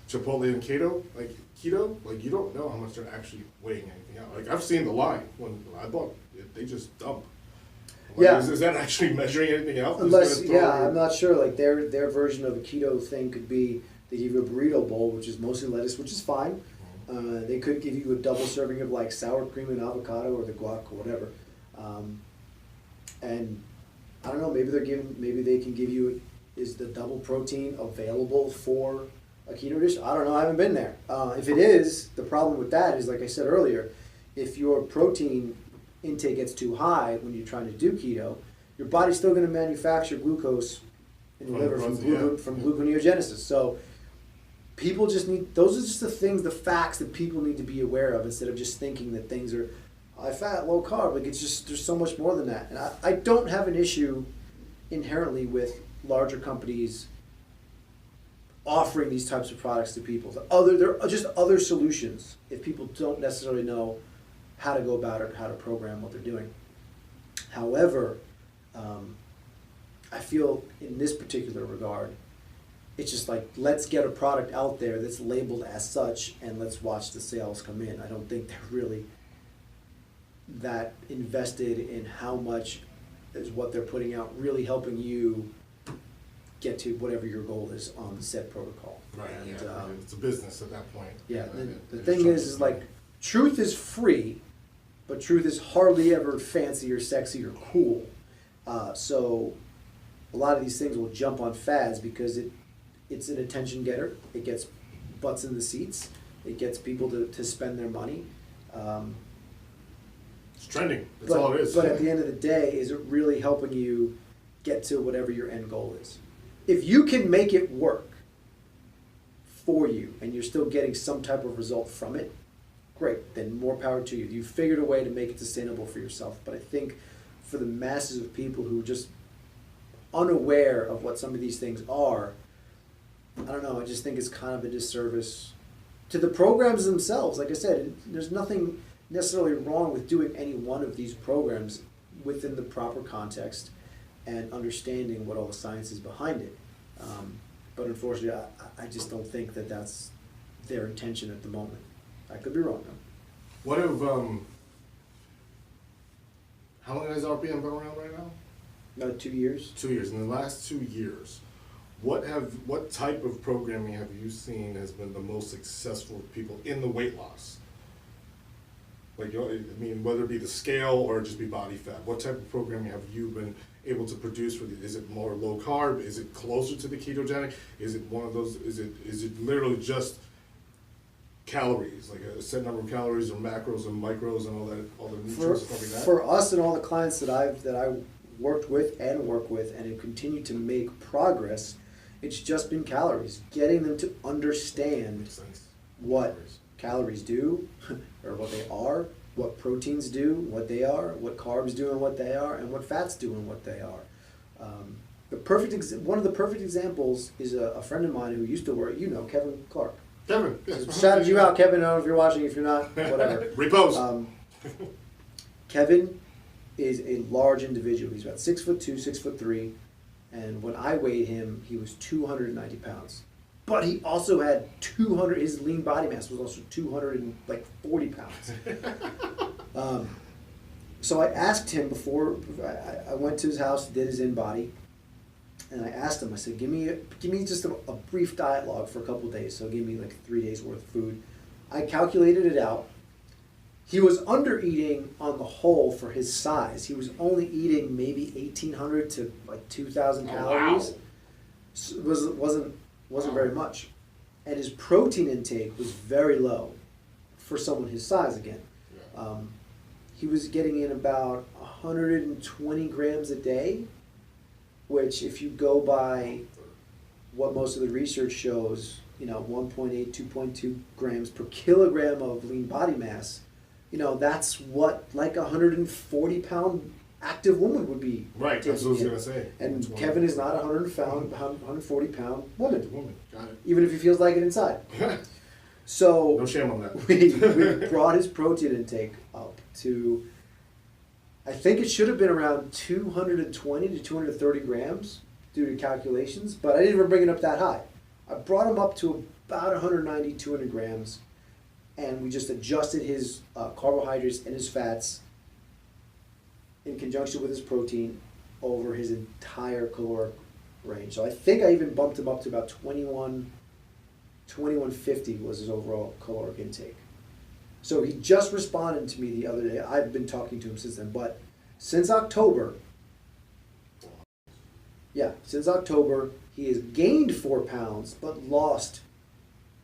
Chipotle and keto, like you don't know how much they're actually weighing anything out. Like I've seen the line when I bought it, they just dump. Like, Yeah. Is that actually measuring anything out? Unless, I'm not sure. Like their version of a keto thing could be they give you a burrito bowl, which is mostly lettuce, which is fine. They could give you a double serving of like sour cream and avocado or the guac or whatever. And I don't know. Maybe they can give you. Is the double protein available for a keto dish? I don't know. I haven't been there. If it is, the problem with that is, like I said earlier, if your protein intake gets too high when you're trying to do keto, your body's still going to manufacture glucose in your liver from gluconeogenesis. So people just need, those are just the facts that people need to be aware of instead of just thinking that things are high fat, low carb. Like it's just, there's so much more than that. And I don't have an issue inherently with larger companies offering these types of products to people. There are just other solutions if people don't necessarily know how to go about it, how to program what they're doing. However, I feel in this particular regard, it's just like, let's get a product out there that's labeled as such and let's watch the sales come in. I don't think they're really that invested in how much is what they're putting out really helping you get to whatever your goal is on the set protocol. Right, And, it's a business at that point. yeah, the thing is like, truth is free, but truth is hardly ever fancy or sexy or cool. So a lot of these things will jump on fads because it's an attention getter. It gets butts in the seats. It gets people to spend their money. It's trending. That's all it is. But at the end of the day, is it really helping you get to whatever your end goal is? If you can make it work for you and you're still getting some type of result from it, great, then more power to you. You figured a way to make it sustainable for yourself. But I think for the masses of people who are just unaware of what some of these things are, I don't know, I just think it's kind of a disservice to the programs themselves. Like I said, there's nothing necessarily wrong with doing any one of these programs within the proper context and understanding what all the science is behind it. But unfortunately, I just don't think that that's their intention at the moment. I could be wrong though. What if, how long has RPM been around right now? About 2 years. 2 years. In the last 2 years, what type of programming have you seen has been the most successful for people in the weight loss? Like, whether it be the scale or just be body fat, what type of programming have you been able to produce for Is it more low carb? Is it closer to the ketogenic? Is it one of those? Is it literally just calories, like a set number of calories or macros and micros and all the nutrients and stuff like that? For us and all the clients that I worked with and work with and have continued to make progress, it's just been calories. Getting them to understand Makes sense. what calories do, or what they are, what proteins do, what they are, what carbs do and what they are, and what fats do and what they are. One of the perfect examples is a friend of mine who used to work, Kevin Clark. Kevin, yes. Shout you out, Kevin. I don't know if you're watching, if you're not, whatever. Repose. Kevin is a large individual. He's about 6'2", 6'3", and when I weighed him, he was 290 pounds. But he also had 200. His lean body mass was also 240 pounds. So I asked him before I went to his house, did his in-body, and I asked him. I said, "Give me just a brief diet log for a couple of days." So give me like 3 days worth of food. I calculated it out. He was under eating on the whole for his size. He was only eating maybe 1,800 to like 2,000 calories. Wow. So it wasn't very much, and his protein intake was very low for someone his size. Again, Yeah. he was getting in about 120 grams a day, which, if you go by what most of the research shows, 1.8, 2.2 grams per kilogram of lean body mass, that's what like a 140-pound active woman would be. Right, that's what I was taking going to say. And 120. Kevin is not a 140-pound woman, Woman, got it. even if he feels like it inside. So No shame on that. we brought his protein intake up to, I think it should have been around 220 to 230 grams due to calculations, but I didn't even bring it up that high. I brought him up to about 190, 200 grams, and we just adjusted his carbohydrates and his fats in conjunction with his protein over his entire caloric range. So I think I even bumped him up to about 2150 was his overall caloric intake. So he just responded to me the other day. I've been talking to him since then, but since October, he has gained 4 pounds, but lost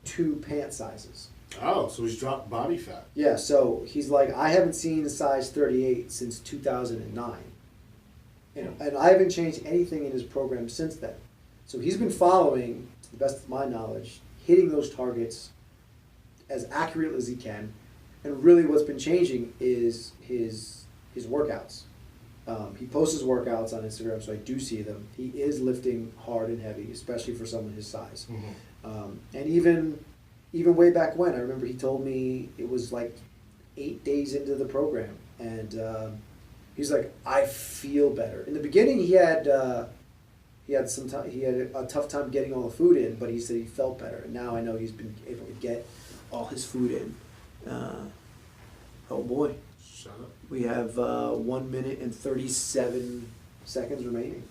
2 pant sizes. Oh, so he's dropped body fat. Yeah, so he's like, I haven't seen a size 38 since 2009. And I haven't changed anything in his program since then. So he's been following, to the best of my knowledge, hitting those targets as accurately as he can. And really what's been changing is his workouts. He posts his workouts on Instagram, so I do see them. He is lifting hard and heavy, especially for someone his size. Mm-hmm. And even way back when, I remember he told me it was like 8 days into the program, and he's like, I feel better. In the beginning, he had a tough time getting all the food in, but he said he felt better, and now I know he's been able to get all his food in. Oh boy, Shut up. we have 1 minute and 37 seconds remaining.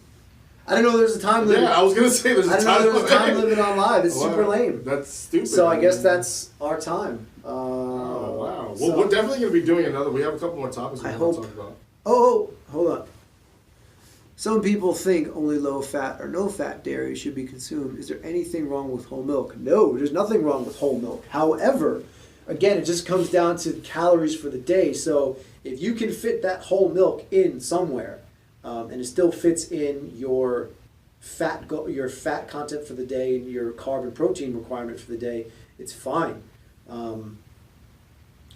I didn't know there was a time limit. Yeah, I was going to say there's a I didn't know time there was a limit. time limit on live. It's Wow, super lame. That's stupid. So I guess that's our time. Oh, wow. Well, so- we're definitely going to be doing another. We have a couple more topics we I want to hope- talk about. Oh, hold on. Some people think only low-fat or no-fat dairy should be consumed. Is there anything wrong with whole milk? No, there's nothing wrong with whole milk. However, again, it just comes down to calories for the day. So if you can fit that whole milk in somewhere, and it still fits in your fat content for the day and your carb and protein requirement for the day, it's fine. And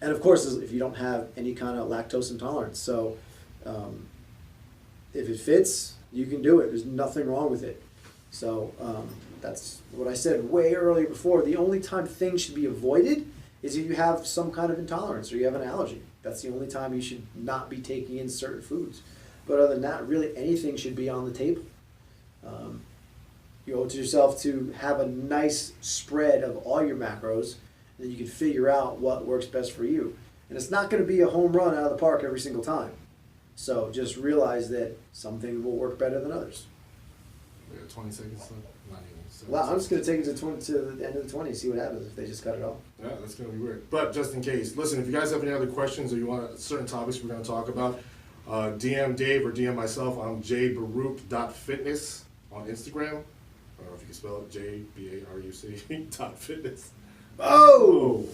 of course, if you don't have any kind of lactose intolerance. So if it fits, you can do it. There's nothing wrong with it. So that's what I said way earlier before. The only time things should be avoided is if you have some kind of intolerance or you have an allergy. That's the only time you should not be taking in certain foods. But other than that, really anything should be on the table. You owe it to yourself to have a nice spread of all your macros, and then you can figure out what works best for you. And it's not going to be a home run out of the park every single time. So just realize that some things will work better than others. We got 20 seconds left. Not even. Well, I'm just going to take it to the end of the 20 and see what happens if they just cut it off. Yeah, that's going to be weird. But just in case, listen, if you guys have any other questions or you want certain topics we're going to talk about, DM Dave or DM myself. I'm jbaruch.fitness on Instagram. I don't know if you can spell it, JBARUC.fitness. Oh!